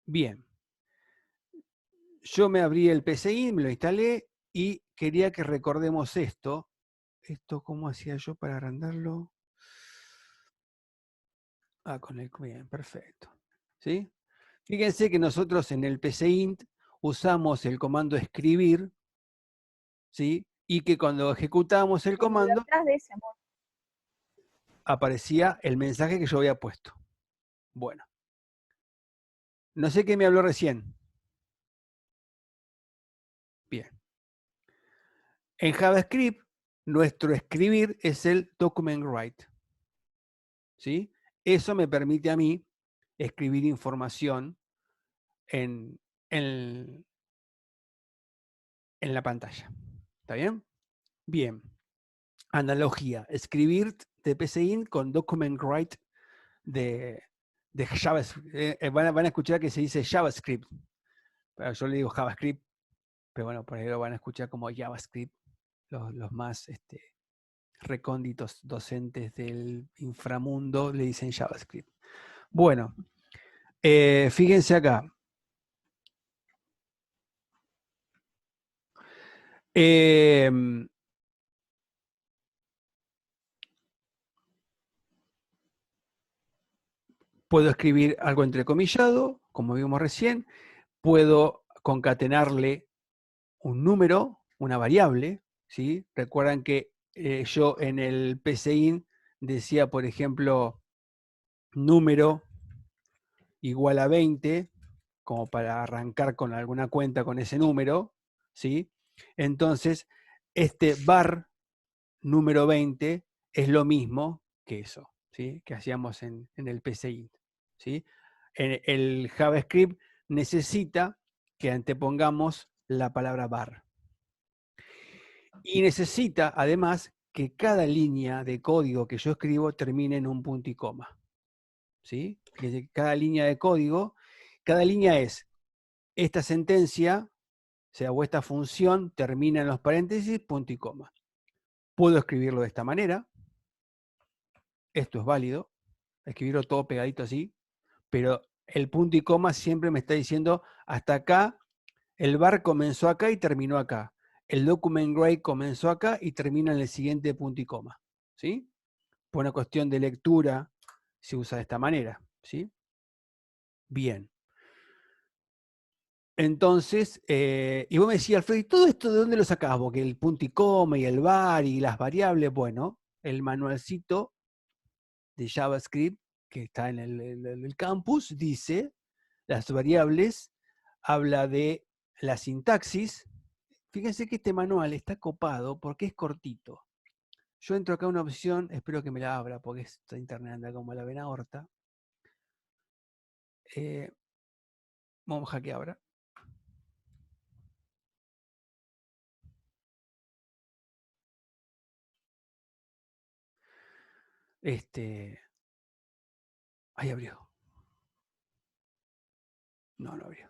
Bien. Yo me abrí el PCI, me lo instalé y quería que recordemos esto. ¿Esto cómo hacía yo para agrandarlo? Con el... Bien, perfecto. ¿Sí? Fíjense que nosotros en el PCInt usamos el comando escribir, ¿sí? Y que cuando ejecutamos el comando, Atrás de ese, amor. aparecía el mensaje que yo había puesto. Bueno. No sé qué me habló recién. Bien. En JavaScript, nuestro escribir es el document write. ¿Sí? Eso me permite a mí escribir información en la pantalla. ¿Está bien? Bien. Analogía. Escribir de PCInt con document write de JavaScript. Van a escuchar que se dice JavaScript. Pero yo le digo JavaScript, pero bueno, por ahí lo van a escuchar como JavaScript. Los más recónditos docentes del inframundo le dicen JavaScript. Bueno, fíjense acá. Puedo escribir algo entrecomillado, como vimos recién. Puedo concatenarle un número, una variable. ¿Sí? Recuerdan que yo en el PCInt decía, por ejemplo, número igual a 20, como para arrancar con alguna cuenta con ese número, ¿sí? Entonces, este var número 20 es lo mismo que eso, ¿sí? Que hacíamos en el PCInt, ¿sí? El JavaScript necesita que antepongamos la palabra var. Y necesita, además, que cada línea de código que yo escribo termine en un punto y coma, ¿sí? Que cada línea de código, cada línea es esta sentencia, o esta función termina en los paréntesis, punto y coma. Puedo escribirlo de esta manera. Esto es válido. Escribirlo todo pegadito así. Pero el punto y coma siempre me está diciendo hasta acá, el var comenzó acá y terminó acá. El document write comenzó acá y termina en el siguiente punto y coma. ¿Sí? Por una cuestión de lectura se usa de esta manera. ¿Sí? Bien. Entonces, y vos me decías, Alfredo, ¿y todo esto de dónde lo sacás? Porque el punto y coma y el var y las variables, bueno, el manualcito de JavaScript que está en el campus dice, las variables, habla de la sintaxis. Fíjense que este manual está copado porque es cortito. Yo entro acá a una opción, espero que me la abra porque esta internet anda como la vena horta. Vamos a que abra. Ahí abrió. No, no abrió.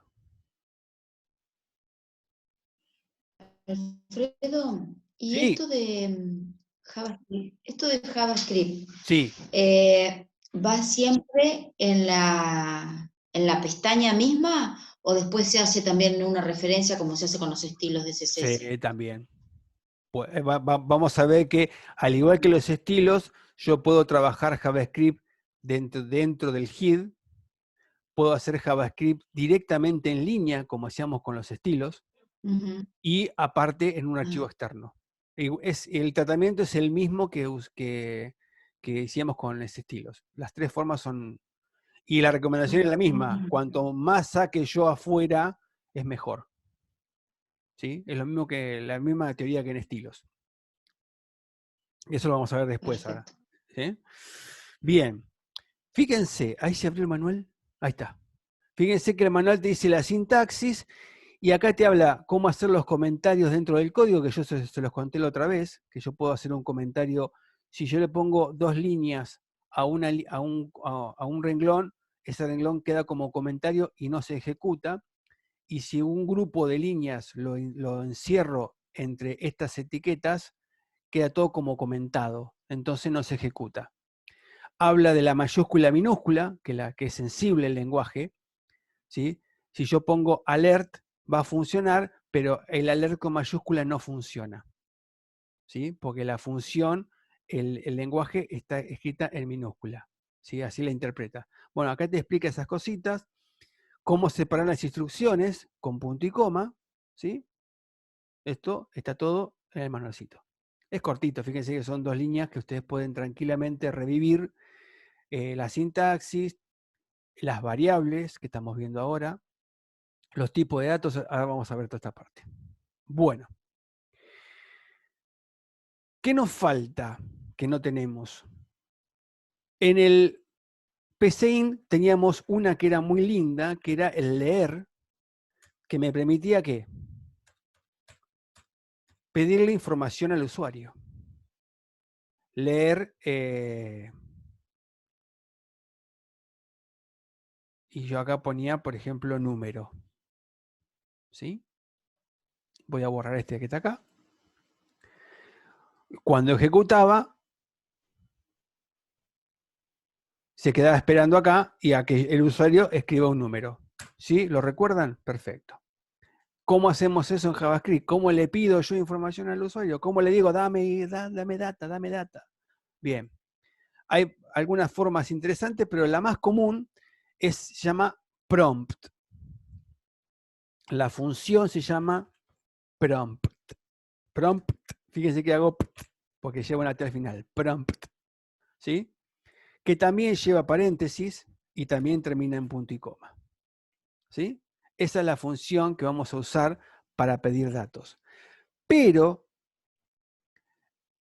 Alfredo, y Sí, esto de JavaScript, sí. ¿va siempre en la pestaña misma o después se hace también una referencia como se hace con los estilos de CSS? Sí, también. Pues, vamos a ver que, al igual que los estilos, yo puedo trabajar JavaScript dentro del HID, puedo hacer JavaScript directamente en línea, como hacíamos con los estilos, y aparte en un archivo externo. El tratamiento es el mismo que hicimos con los estilos. Las tres formas son... Y la recomendación es la misma. Cuanto más saque yo afuera, es mejor. ¿Sí? Es lo mismo que la misma teoría que en estilos. Eso lo vamos a ver después ahora. ¿Sí? Bien. Fíjense, ahí se abrió el manual. Ahí está. Fíjense que el manual te dice la sintaxis y acá te habla cómo hacer los comentarios dentro del código, que yo se los conté la otra vez, que yo puedo hacer un comentario. Si yo le pongo 2 líneas a un renglón, ese renglón queda como comentario y no se ejecuta. Y si un grupo de líneas lo encierro entre estas etiquetas, queda todo como comentado, entonces no se ejecuta. Habla de la mayúscula minúscula, que es sensible el lenguaje, ¿sí? Si yo pongo alert, va a funcionar, pero el alert con mayúscula no funciona, ¿sí? Porque la función, el lenguaje está escrita en minúscula, ¿sí? Así la interpreta. Bueno, acá te explica esas cositas, cómo separar las instrucciones con punto y coma, ¿sí? Esto está todo en el manualcito. Es cortito, fíjense que son 2 líneas que ustedes pueden tranquilamente revivir la sintaxis, las variables que estamos viendo ahora, los tipos de datos. Ahora vamos a ver toda esta parte. Bueno, ¿qué nos falta que no tenemos? En el PCIN teníamos una que era muy linda, que era el leer, que me permitía ¿qué? Pedirle información al usuario. Leer, y yo acá ponía, por ejemplo, número. ¿Sí? Voy a borrar este que está acá. Cuando ejecutaba, se quedaba esperando acá y a que el usuario escriba un número. ¿Sí? ¿Lo recuerdan? Perfecto. ¿Cómo hacemos eso en JavaScript? ¿Cómo le pido yo información al usuario? ¿Cómo le digo, dame data, dame data? Bien. Hay algunas formas interesantes, pero la más común se llama prompt. La función se llama prompt. Prompt, fíjense que hago porque lleva una T al final. Prompt. ¿Sí? Que también lleva paréntesis y también termina en punto y coma. ¿Sí? Esa es la función que vamos a usar para pedir datos. Pero,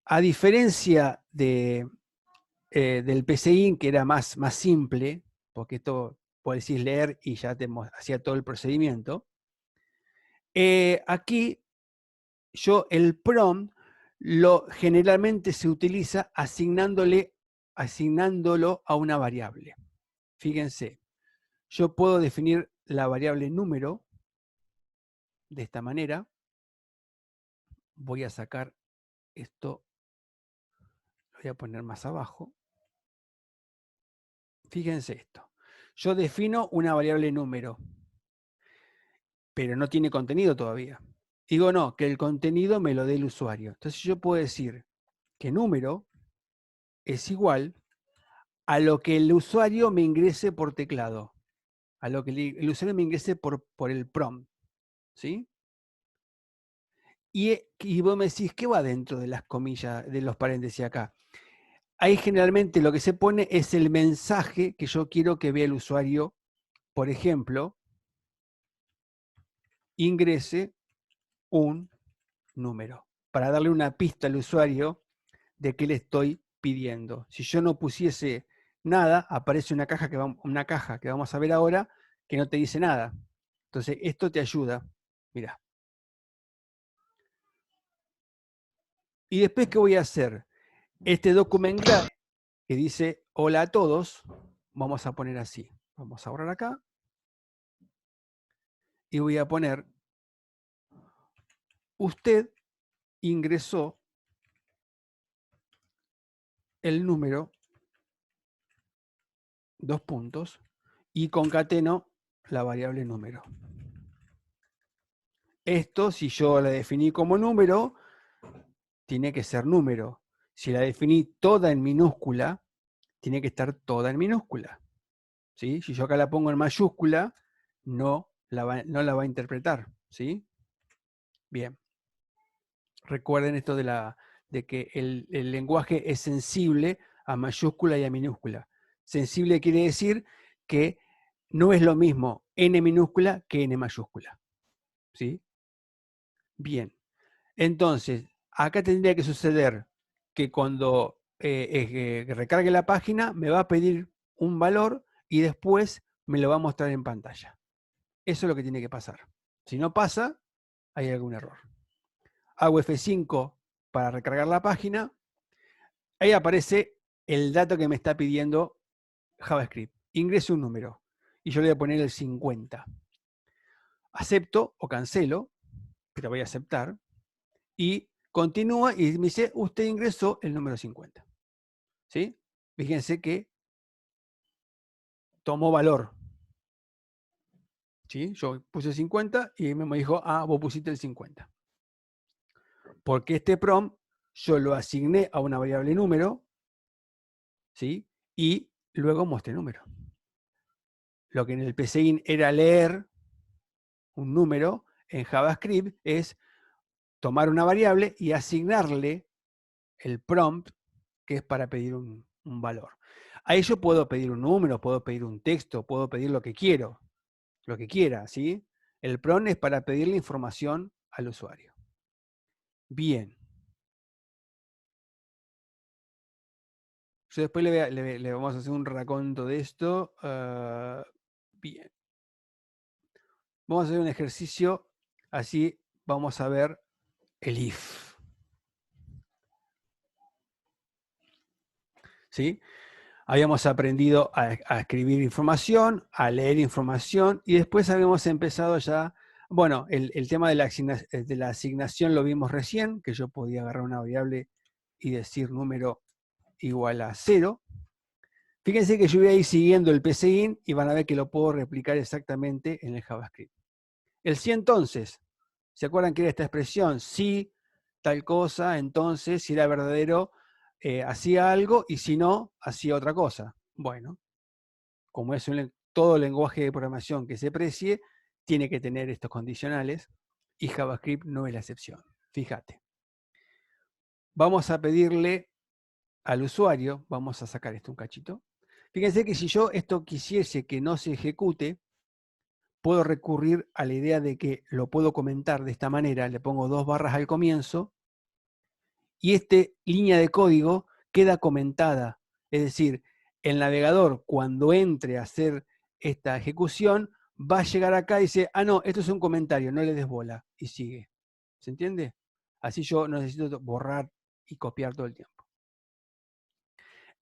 a diferencia del PCIN, que era más simple, porque esto puedes decir leer y ya te hacía todo el procedimiento, aquí yo el prompt generalmente se utiliza asignándolo a una variable. Fíjense, yo puedo definir la variable número de esta manera. Voy a sacar esto, lo voy a poner más abajo. Fíjense esto. Yo defino una variable número, pero no tiene contenido todavía. Digo, no, que el contenido me lo dé el usuario. Entonces yo puedo decir que número es igual a lo que el usuario me ingrese por teclado, a lo que el usuario me ingrese por el prompt, ¿sí? Y vos me decís, ¿qué va dentro de las comillas, de los paréntesis acá? Ahí generalmente lo que se pone es el mensaje que yo quiero que vea el usuario. Por ejemplo, ingrese un número, para darle una pista al usuario de qué le estoy pidiendo. Si yo no pusiese nada, aparece una caja que vamos a ver ahora que no te dice nada. Entonces, esto te ayuda. Mirá. Y después, ¿qué voy a hacer? Este document graph que dice hola a todos, vamos a poner así. Vamos a borrar acá. Y voy a poner, usted ingresó el número, 2 puntos, y concateno la variable número. Esto, si yo la definí como número, tiene que ser número. Si la definí toda en minúscula, tiene que estar toda en minúscula. ¿Sí? Si yo acá la pongo en mayúscula, no la va a interpretar. ¿Sí? Bien. Recuerden esto de que el lenguaje es sensible a mayúscula y a minúscula. Sensible quiere decir que no es lo mismo n minúscula que n mayúscula. ¿Sí? Bien. Entonces, acá tendría que suceder que cuando recargue la página me va a pedir un valor y después me lo va a mostrar en pantalla. Eso es lo que tiene que pasar. Si no pasa, hay algún error. Hago F5 para recargar la página. Ahí aparece el dato que me está pidiendo JavaScript. Ingreso un número y yo le voy a poner el 50. Acepto o cancelo, pero voy a aceptar. Y continúa y me dice, usted ingresó el número 50. ¿Sí? Fíjense que tomó valor. ¿Sí? Yo puse 50 y me dijo, ah, vos pusiste el 50. Porque este prompt yo lo asigné a una variable número, ¿sí? Y luego mostré número. Lo que en el PCIN era leer un número, en JavaScript es tomar una variable y asignarle el prompt, que es para pedir un valor. Ahí yo puedo pedir un número, puedo pedir un texto, puedo pedir lo que quiero, lo que quiera, ¿sí? El prompt es para pedirle información al usuario. Bien. Yo después le vamos a hacer un raconto de esto. Bien. Vamos a hacer un ejercicio, así vamos a ver el if. ¿Sí? Habíamos aprendido a escribir información, a leer información y después habíamos empezado ya, bueno, el tema de la asignación lo vimos recién, que yo podía agarrar una variable y decir número igual a 0. Fíjense que yo voy a ir siguiendo el PCIN y van a ver que lo puedo replicar exactamente en el JavaScript. El si entonces, ¿se acuerdan que era esta expresión? Si tal cosa, entonces, si era verdadero, hacía algo y si no, hacía otra cosa. Bueno, como es todo lenguaje de programación que se precie, tiene que tener estos condicionales y JavaScript no es la excepción. Fíjate. Vamos a pedirle al usuario, vamos a sacar esto un cachito. Fíjense que si yo esto quisiese que no se ejecute, puedo recurrir a la idea de que lo puedo comentar de esta manera, le pongo 2 barras al comienzo y esta línea de código queda comentada. Es decir, el navegador cuando entre a hacer esta ejecución va a llegar acá y dice, ah, no, esto es un comentario, no le des bola, y sigue. ¿Se entiende? Así yo no necesito borrar y copiar todo el tiempo.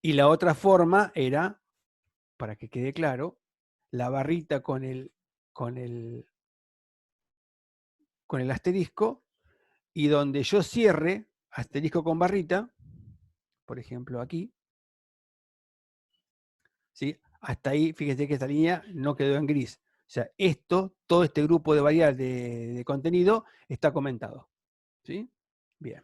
Y la otra forma era, para que quede claro, la barrita con el asterisco, y donde yo cierre, asterisco con barrita, por ejemplo aquí, ¿sí? Hasta ahí, fíjese que esta línea no quedó en gris. O sea, todo este grupo de variables de contenido está comentado. ¿Sí? Bien.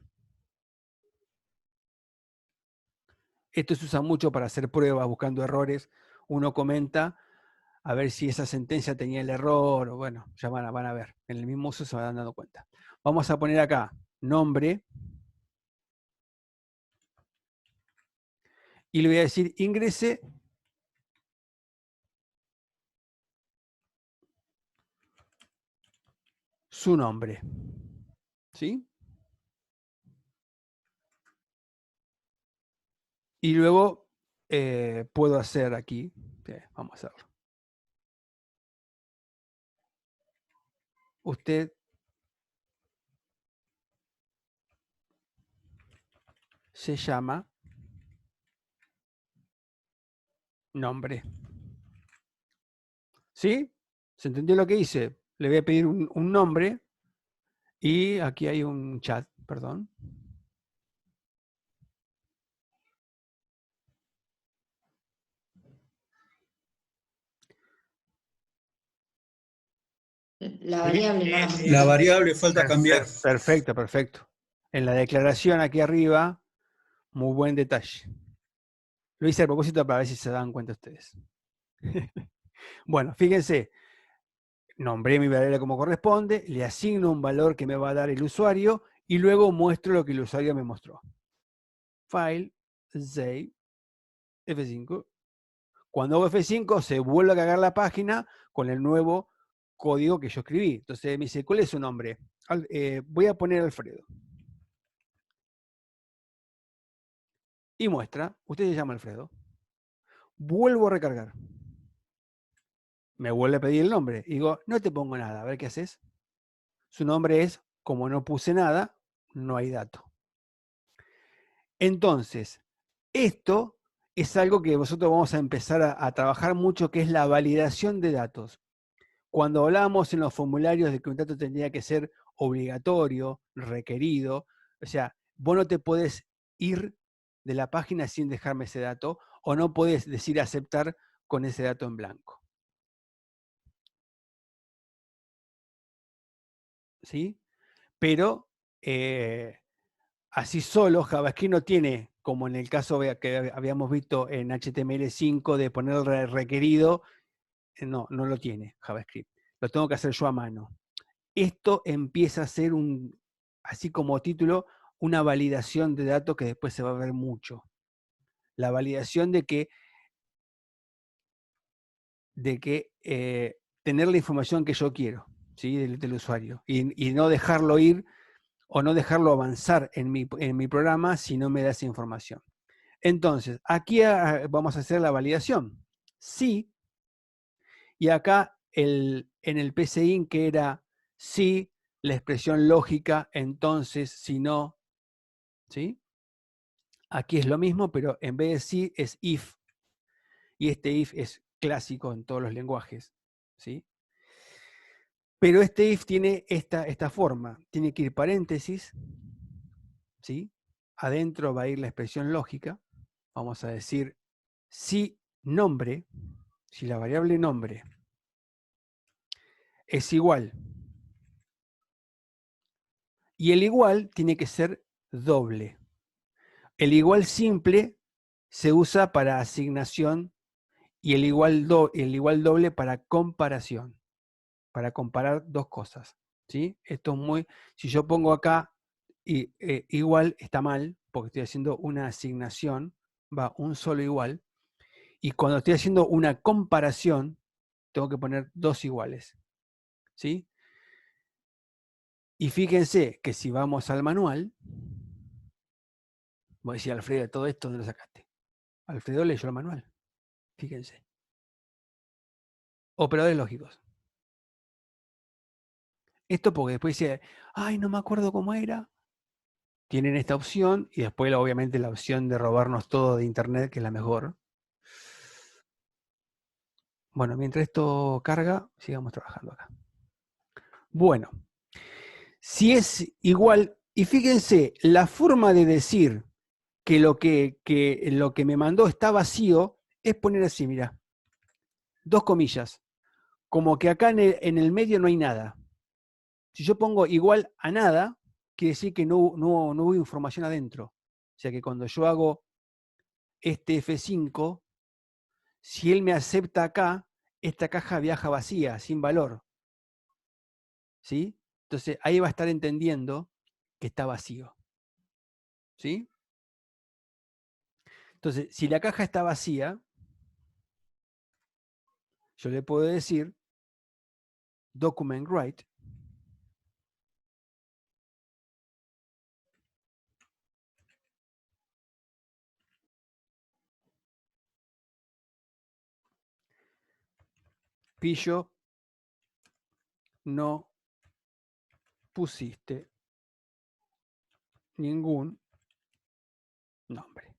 Esto se usa mucho para hacer pruebas, buscando errores. Uno comenta a ver si esa sentencia tenía el error, o bueno, ya van a ver. En el mismo uso se van dando cuenta. Vamos a poner acá nombre. Y le voy a decir ingrese su nombre. ¿Sí? Y luego puedo hacer aquí, vamos a hacerlo. Usted se llama nombre. ¿Sí? ¿Se entendió lo que hice? Le voy a pedir un nombre y aquí hay un chat, perdón. La variable, no la La variable. variable falta cambiar. Perfecto, perfecto. En la declaración aquí arriba, muy buen detalle. Lo hice a propósito para ver si se dan cuenta ustedes. Bueno, fíjense, nombré mi variable como corresponde, le asigno un valor que me va a dar el usuario y luego muestro lo que el usuario me mostró. File, save, F5. Cuando hago F5 se vuelve a cargar la página con el nuevo código que yo escribí. Entonces me dice, ¿cuál es su nombre? Voy a poner Alfredo. Y muestra, usted se llama Alfredo. Vuelvo a recargar. Me vuelve a pedir el nombre. Y digo, no te pongo nada, a ver qué haces. Su nombre es, como no puse nada, no hay dato. Entonces, esto es algo que nosotros vamos a empezar a trabajar mucho, que es la validación de datos. Cuando hablábamos en los formularios de que un dato tendría que ser obligatorio, requerido, o sea, vos no te podés ir de la página sin dejarme ese dato, o no podés decir aceptar con ese dato en blanco. ¿sí? Pero así solo JavaScript no tiene, como en el caso que habíamos visto en HTML5 de poner el requerido, no lo tiene JavaScript. Lo tengo que hacer yo a mano. Esto empieza a ser así como título, una validación de datos que después se va a ver mucho. La validación de que tener la información que yo quiero, ¿sí? del usuario y no dejarlo ir o no dejarlo avanzar en mi programa si no me da esa información. Entonces, aquí vamos a hacer la validación. Sí, y acá en el PCIN que era sí, la expresión lógica, entonces, si no, ¿sí? Aquí es lo mismo, pero en vez de sí es if, y este if es clásico en todos los lenguajes, ¿sí? Pero este if tiene esta forma, tiene que ir paréntesis, ¿sí? Adentro va a ir la expresión lógica, vamos a decir si nombre, si la variable nombre es igual, y el igual tiene que ser doble. El igual simple se usa para asignación y el igual doble para comparación, para comparar dos cosas, ¿sí? Esto es si yo pongo acá igual, está mal, porque estoy haciendo una asignación, va un solo igual, y cuando estoy haciendo una comparación, tengo que poner dos iguales, ¿sí? Y fíjense que si vamos al manual, voy a decir, Alfredo, todo esto, ¿dónde lo sacaste? Alfredo leyó el manual, fíjense. Operadores lógicos. Esto porque después dice, ay, no me acuerdo cómo era. Tienen esta opción y después obviamente la opción de robarnos todo de internet, que es la mejor. Bueno, mientras esto carga, sigamos trabajando acá. Bueno, si es igual, y fíjense, la forma de decir que lo que me mandó está vacío es poner así, mira, dos comillas, como que acá en el medio no hay nada. Si yo pongo igual a nada, quiere decir que no hubo información adentro. O sea que cuando yo hago este F5, si él me acepta acá, esta caja viaja vacía, sin valor. ¿Sí? Entonces ahí va a estar entendiendo que está vacío. ¿Sí? Entonces, si la caja está vacía, yo le puedo decir document write. Pillo, no pusiste ningún nombre.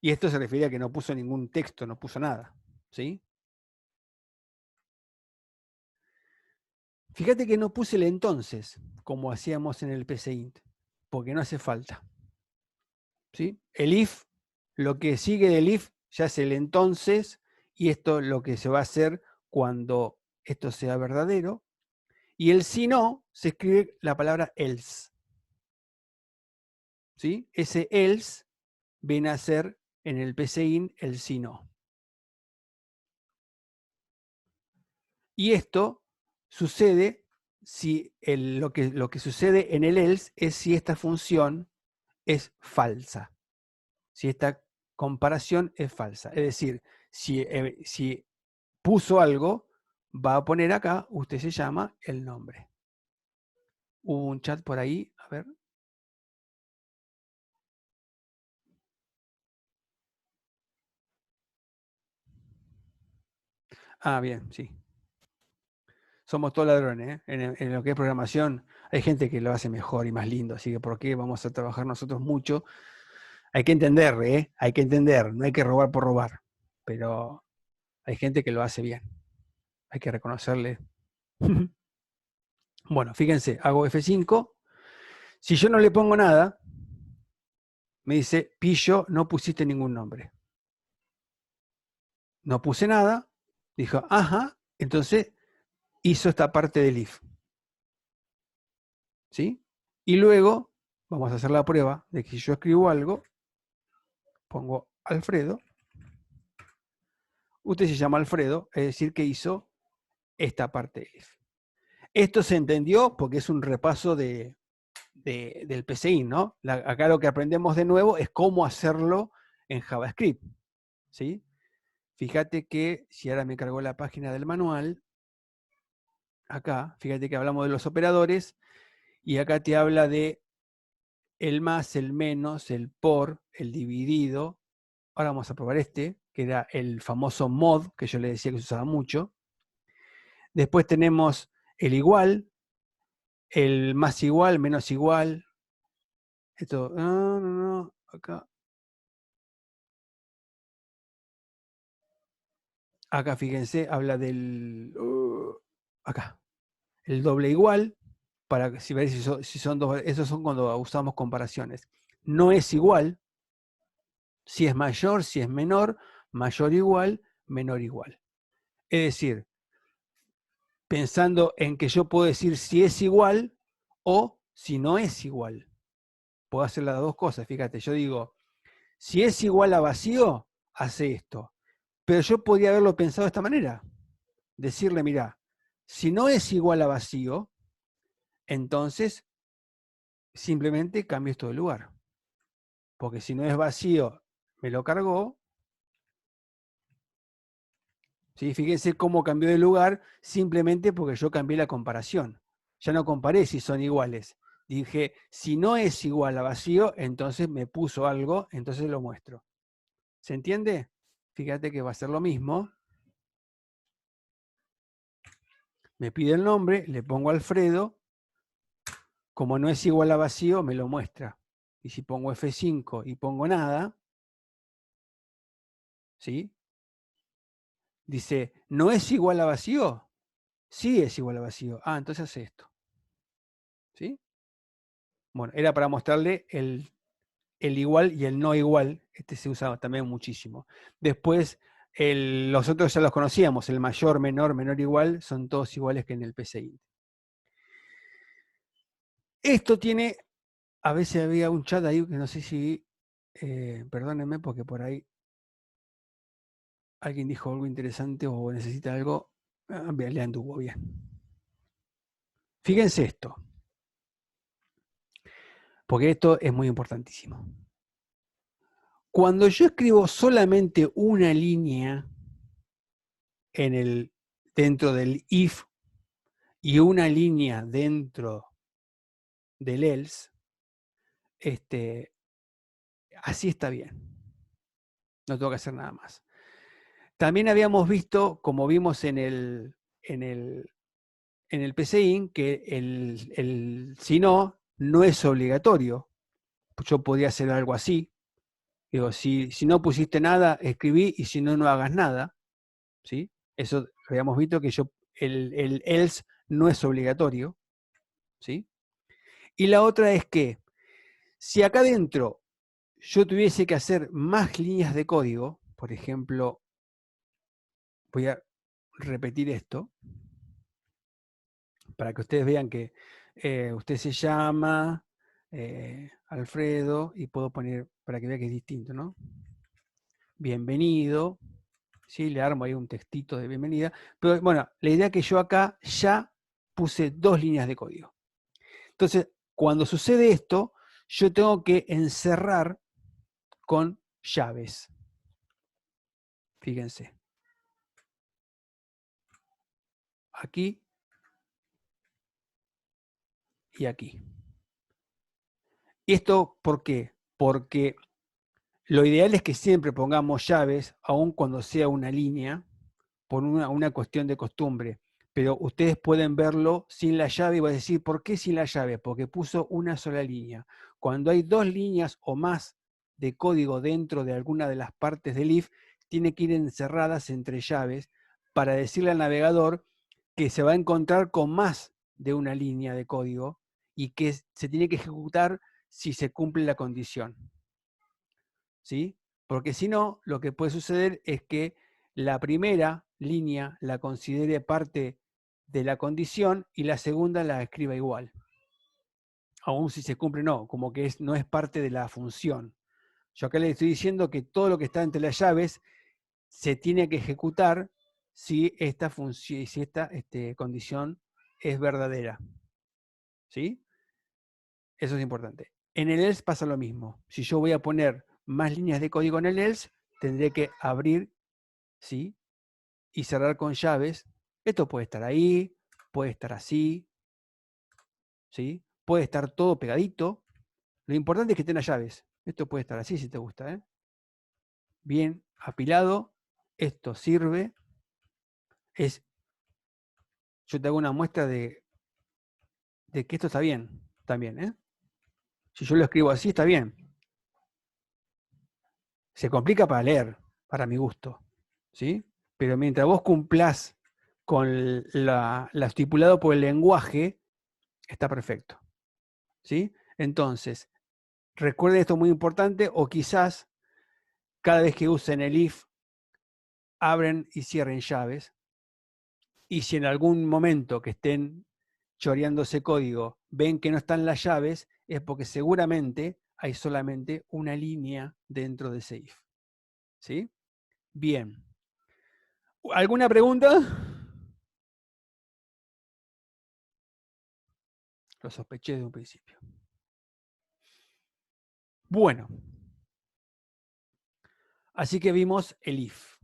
Y esto se refiere a que no puso ningún texto, no puso nada. ¿Sí? Fíjate que no puse el entonces, como hacíamos en el PCInt, porque no hace falta. ¿Sí? El if, lo que sigue del if ya es el entonces, y esto lo que se va a hacer cuando esto sea verdadero. Y el si no, se escribe la palabra else. ¿Sí? Ese else viene a ser en el PCInt el si no. Y esto sucede si lo que sucede en el else es si esta función es falsa. Si esta comparación es falsa. Es decir, si puso algo, va a poner acá, usted se llama el nombre. Hubo un chat por ahí, a ver. Ah, bien, sí. Somos todos ladrones, ¿eh? En lo que es programación hay gente que lo hace mejor y más lindo, así que ¿por qué vamos a trabajar nosotros mucho? Hay que entender, ¿eh? Hay que entender, no hay que robar por robar, pero hay gente que lo hace bien. Hay que reconocerle. Bueno, fíjense, hago F5. Si yo no le pongo nada, me dice, pillo, no pusiste ningún nombre. No puse nada, dijo, ajá, entonces hizo esta parte del if. ¿sí? Y luego vamos a hacer la prueba de que si yo escribo algo, pongo Alfredo, usted se llama Alfredo, es decir, que hizo esta parte if. Esto se entendió porque es un repaso del PCI, ¿no? Acá lo que aprendemos de nuevo es cómo hacerlo en JavaScript, ¿sí? Fíjate que si ahora me cargó la página del manual, acá, fíjate que hablamos de los operadores y acá te habla de el más, el menos, el por, el dividido. Ahora vamos a probar este, que era el famoso mod, que yo le decía que se usaba mucho. Después tenemos el igual, el más igual, menos igual. Esto, no, acá. Acá fíjense, habla del, acá, el doble igual, para ver si son dos, esos son cuando usamos comparaciones. No es igual, si es mayor, si es menor, mayor igual, menor igual. Es decir, pensando en que yo puedo decir si es igual o si no es igual. Puedo hacer las dos cosas, fíjate, yo digo, si es igual a vacío, hace esto. Pero yo podría haberlo pensado de esta manera. Decirle, mira, si no es igual a vacío, entonces simplemente cambio esto de lugar. Porque si no es vacío, me lo cargó. ¿Sí? Fíjense cómo cambió de lugar simplemente porque yo cambié la comparación. Ya no comparé si son iguales. Dije, si no es igual a vacío, entonces me puso algo, entonces lo muestro. ¿Se entiende? Fíjate que va a ser lo mismo. Me pide el nombre, le pongo Alfredo. Como no es igual a vacío, me lo muestra. Y si pongo F5 y pongo nada, ¿sí? Dice, ¿no es igual a vacío? Sí es igual a vacío. Ah, entonces hace esto. ¿Sí? Bueno, era para mostrarle el igual y el no igual. Este se usa también muchísimo. Después, los otros ya los conocíamos. El mayor, menor, menor, igual, son todos iguales que en el PCI. Esto tiene, a veces había un chat ahí que no sé si, perdónenme porque por ahí alguien dijo algo interesante o necesita algo. Le anduvo bien. Fíjense esto, porque esto es muy importantísimo. Cuando yo escribo solamente una línea dentro del if y una línea dentro del else, así está bien. No tengo que hacer nada más. También habíamos visto, como vimos en el PCIN, que el si no es obligatorio. Yo podía hacer algo así. Digo, si no pusiste nada, escribí, y si no, no hagas nada. ¿Sí? Eso habíamos visto que el else no es obligatorio. ¿Sí? Y la otra es que si acá adentro yo tuviese que hacer más líneas de código, por ejemplo, voy a repetir esto para que ustedes vean que usted se llama Alfredo, y puedo poner para que vean que es distinto, ¿no? Bienvenido, ¿sí? Le armo ahí un textito de bienvenida, pero bueno, la idea es que yo acá ya puse 2 líneas de código. Entonces, cuando sucede esto, yo tengo que encerrar con llaves. Fíjense. Aquí y aquí. ¿Y esto por qué? Porque lo ideal es que siempre pongamos llaves, aun cuando sea una línea, por una cuestión de costumbre. Pero ustedes pueden verlo sin la llave y van a decir, ¿por qué sin la llave? Porque puso una sola línea. Cuando hay 2 líneas o más de código dentro de alguna de las partes del if, tiene que ir encerradas entre llaves para decirle al navegador que se va a encontrar con más de una línea de código y que se tiene que ejecutar si se cumple la condición. ¿Sí? Porque si no, lo que puede suceder es que la primera línea la considere parte de la condición y la segunda la escriba igual. aún si se cumple no, como que no es parte de la función. Yo acá le estoy diciendo que todo lo que está entre las llaves se tiene que ejecutar si esta condición es verdadera. ¿Sí? Eso es importante. En el else pasa lo mismo. Si yo voy a poner más líneas de código en el else, tendré que abrir, ¿sí?, y cerrar con llaves. Esto puede estar ahí, puede estar así, ¿sí? Puede estar todo pegadito. Lo importante es que tenga llaves. Esto puede estar así si te gusta, ¿eh? Bien apilado. Esto sirve. Yo te hago una muestra de que esto está bien también, ¿eh? Si yo lo escribo así, está bien. Se complica para leer, para mi gusto, ¿sí? Pero mientras vos cumplás con lo estipulado por el lenguaje, está perfecto, ¿sí? Entonces, recuerden esto muy importante, o quizás cada vez que usen el if, abren y cierren llaves, y si en algún momento que estén choreando ese código ven que no están las llaves, es porque seguramente hay solamente una línea dentro de ese if, ¿sí? Bien. ¿Alguna pregunta? Lo sospeché de un principio. Bueno. Así que vimos el if.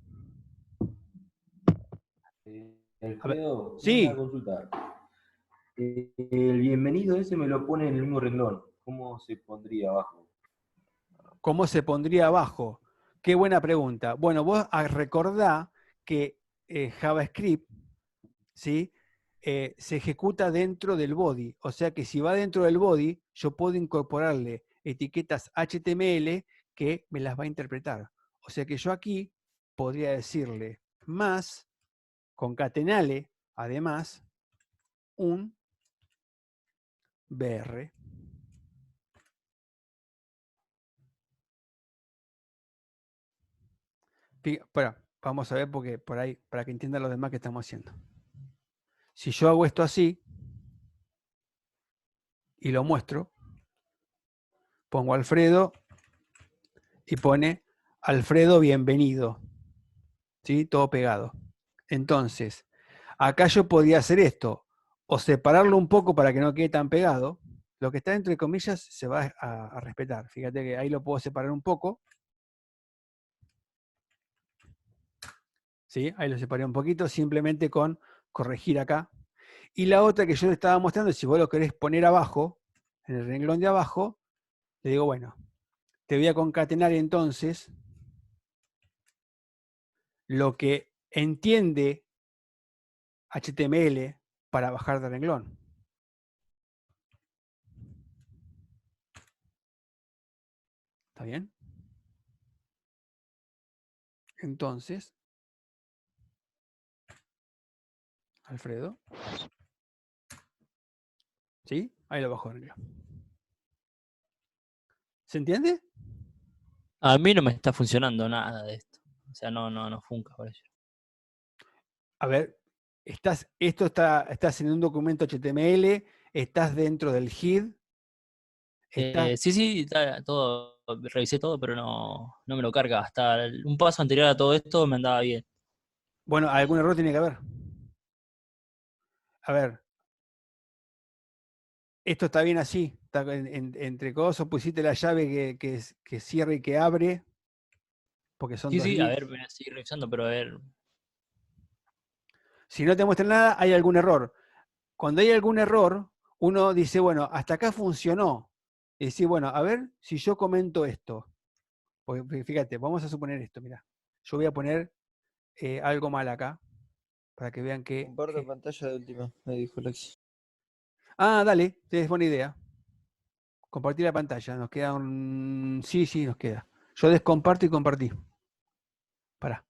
A ver, Alfredo, una sí, consulta. El bienvenido ese me lo pone en el mismo renglón. ¿Cómo se pondría abajo? ¿cómo se pondría abajo? Qué buena pregunta. Bueno, vos recordá que JavaScript, ¿sí?, se ejecuta dentro del body. O sea que si va dentro del body, yo puedo incorporarle etiquetas HTML que me las va a interpretar. O sea que yo aquí podría decirle más, concatenale, además, un BR. Espera, vamos a ver porque por ahí, para que entiendan los demás que estamos haciendo. Si yo hago esto así y lo muestro, pongo Alfredo y pone Alfredo bienvenido, ¿sí? Todo pegado. Entonces, acá yo podría hacer esto, o separarlo un poco para que no quede tan pegado. Lo que está entre comillas se va a respetar. Fíjate que ahí lo puedo separar un poco. ¿Sí? Ahí lo separé un poquito, simplemente con corregir acá. Y la otra que yo le estaba mostrando, si vos lo querés poner abajo, en el renglón de abajo, le digo, bueno, te voy a concatenar entonces lo que entiende HTML para bajar de renglón. ¿Está bien? Entonces, Alfredo, ¿sí? Ahí lo bajo de renglón. ¿Se entiende? A mí no me está funcionando nada de esto. O sea, no funca por eso. A ver, estás en un documento HTML, estás dentro del HID, estás... Sí, está todo, revisé todo, pero no me lo carga. Hasta un paso anterior a todo esto me andaba bien. Bueno, algún error tiene que haber. A ver, esto está bien así, está entre cosas, pusiste la llave que cierra y que abre, porque son dos Sí, a líneas. ver, voy a seguir revisando, pero a ver. Si no te muestra nada, hay algún error. Cuando hay algún error, uno dice, bueno, hasta acá funcionó. Y dice, bueno, a ver si yo comento esto. Porque fíjate, vamos a suponer esto, mira. Yo voy a poner algo mal acá, para que vean que... Comparto pantalla de última, me dijo Lexi. Ah, dale, es buena idea. Compartir la pantalla. Nos queda Sí, nos queda. Yo descomparto y compartí. Pará.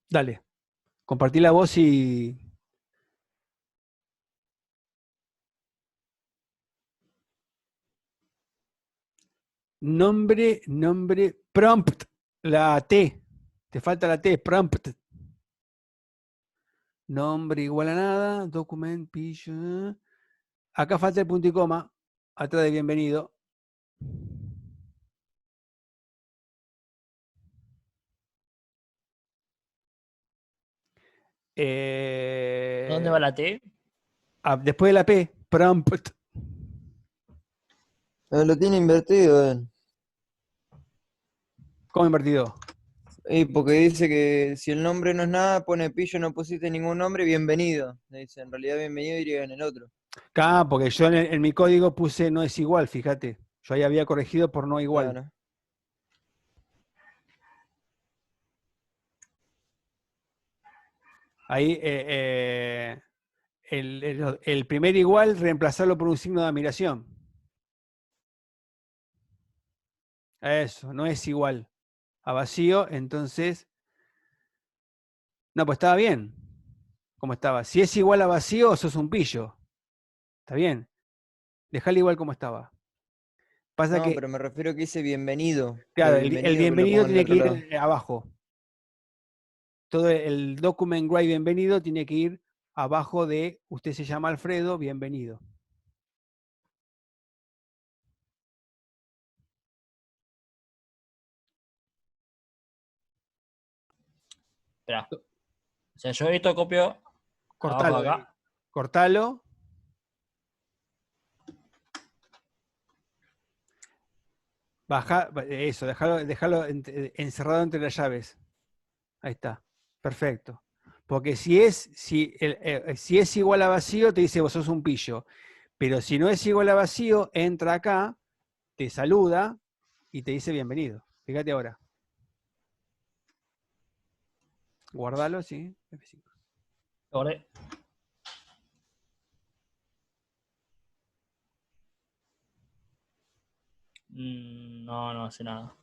Dale. Compartí la voz y... Nombre, prompt. La T. Te falta la T, prompt. Nombre igual a nada. Document, page. Acá falta el punto y coma, atrás de bienvenido. ¿Dónde va la T? Después de la P, prompt. Lo tiene invertido, ¿Cómo invertido? Y porque dice que si el nombre no es nada, pone pillo, no pusiste ningún nombre, bienvenido. Le dice, en realidad bienvenido iría en el otro. Acá, porque yo en mi código puse no es igual, fíjate. Yo ahí había corregido por no igual. Claro. Ahí el primer igual, reemplazarlo por un signo de admiración. Eso, no es igual a vacío, entonces... No, pues estaba bien. Como estaba. Si es igual a vacío, sos un pillo. Está bien. Dejale igual como estaba. Pasa No, que, pero me refiero que dice bienvenido. Lo claro, el bienvenido que lo bienvenido pongo en el tiene que otro ir lado. abajo. Todo el document write bienvenido tiene que ir abajo de usted se llama Alfredo, bienvenido. Espera. O sea, yo esto copio abajo Cortalo de de ahí. acá. Cortalo. Baja, eso, déjalo encerrado entre las llaves. Ahí está. Perfecto. Porque si es igual a vacío, te dice vos sos un pillo. Pero si no es igual a vacío, entra acá, te saluda y te dice bienvenido. Fíjate ahora. Guardalo, sí. F5. Guardé. No, no hace nada.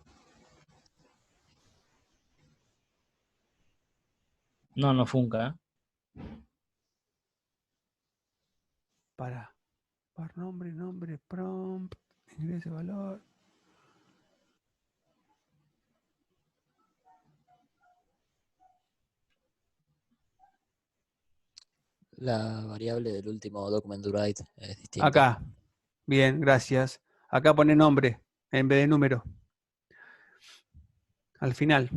No, no funca, ¿eh? Para. Par nombre, prompt, ingrese valor. La variable del último document write es distinta. Acá. Bien, gracias. Acá pone nombre en vez de número. Al final.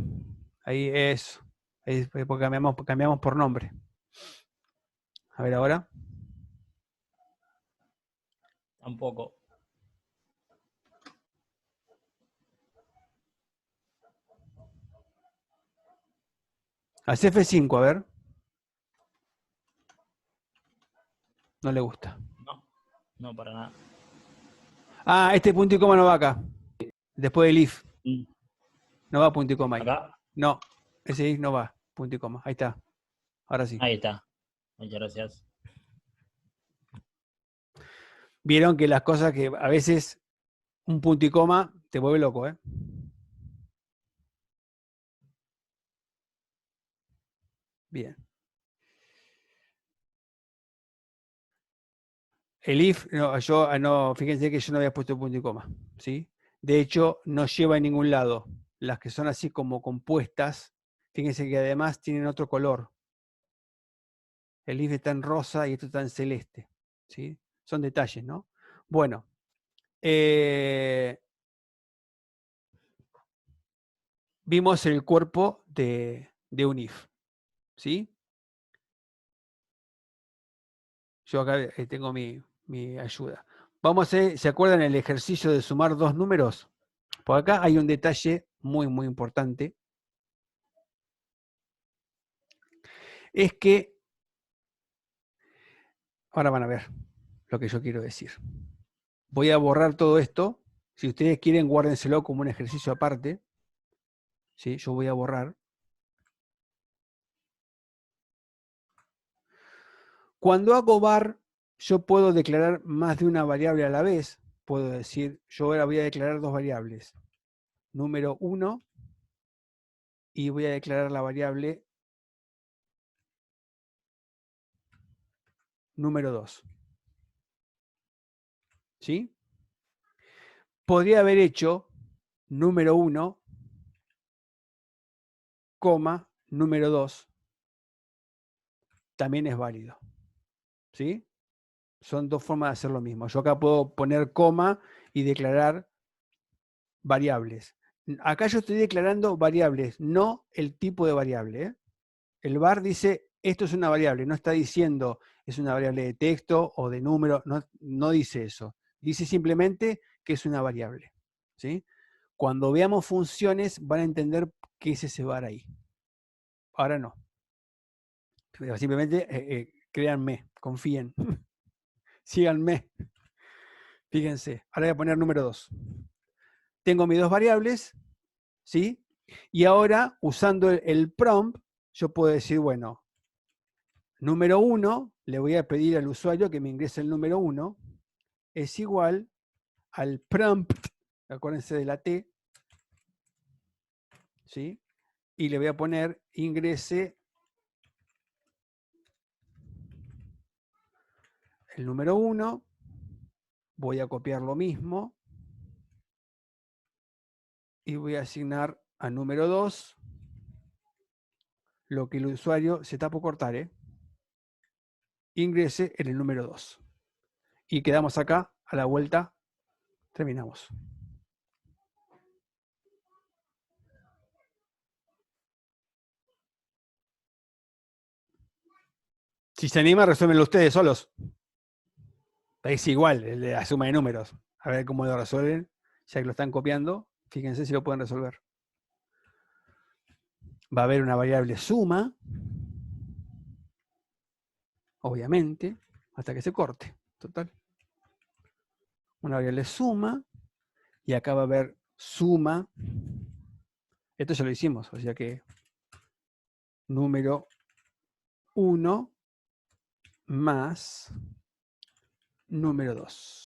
Ahí es. Ahí porque cambiamos por nombre. A ver ahora. Tampoco. Haz F5, a ver. No le gusta. No, no para nada. Ah, este punto y coma no va acá. Después del if. Mm. No va punto y coma ahí. Acá. No, ese if no va. Punto y coma. Ahí está. Ahora sí. Ahí está. Muchas gracias. Vieron que las cosas que a veces un punto y coma te vuelve loco, ¿eh? Bien. El if, no, fíjense que yo no había puesto punto y coma, ¿sí? De hecho, no lleva a ningún lado. Las que son así como compuestas, fíjense que además tienen otro color. El if está en rosa y esto está en celeste, ¿sí? Son detalles, ¿no? Bueno, vimos el cuerpo de un if, ¿sí? Yo acá tengo mi ayuda. Vamos a, ¿se acuerdan el ejercicio de sumar dos números? Por acá hay un detalle muy, muy importante. Es que, ahora van a ver lo que yo quiero decir. Voy a borrar todo esto. Si ustedes quieren, guárdenselo como un ejercicio aparte. ¿Sí? Yo voy a borrar. Cuando hago var, yo puedo declarar más de una variable a la vez. Puedo decir, yo ahora voy a declarar dos variables. Número 1 y voy a declarar la variable número 2. ¿Sí? Podría haber hecho número 1, coma, número 2. También es válido. ¿Sí? Son dos formas de hacer lo mismo. Yo acá puedo poner coma y declarar variables. Acá yo estoy declarando variables, no el tipo de variable, ¿eh? El var dice, esto es una variable, no está diciendo es una variable de texto o de número, no dice eso. Dice simplemente que es una variable, ¿sí? Cuando veamos funciones van a entender qué es ese var ahí. Ahora no. Pero simplemente créanme, confíen, síganme. Fíjense, ahora voy a poner número 2. Tengo mis dos variables, ¿sí? Y ahora, usando el prompt, yo puedo decir, bueno, número 1, le voy a pedir al usuario que me ingrese el número 1, es igual al prompt, acuérdense de la T, ¿sí? Y le voy a poner ingrese el número 1, voy a copiar lo mismo, y voy a asignar a número 2 lo que el usuario, se está por cortar, ingrese en el número 2. Y quedamos acá, a la vuelta, terminamos. Si se anima, resuélvenlo ustedes solos. Es igual, el de la suma de números. A ver cómo lo resuelven. Ya que lo están copiando, fíjense si lo pueden resolver. Va a haber una variable suma, obviamente, hasta que se corte. Total. Una variable suma, y acá va a haber suma. Esto ya lo hicimos, o sea que número 1 más número 2.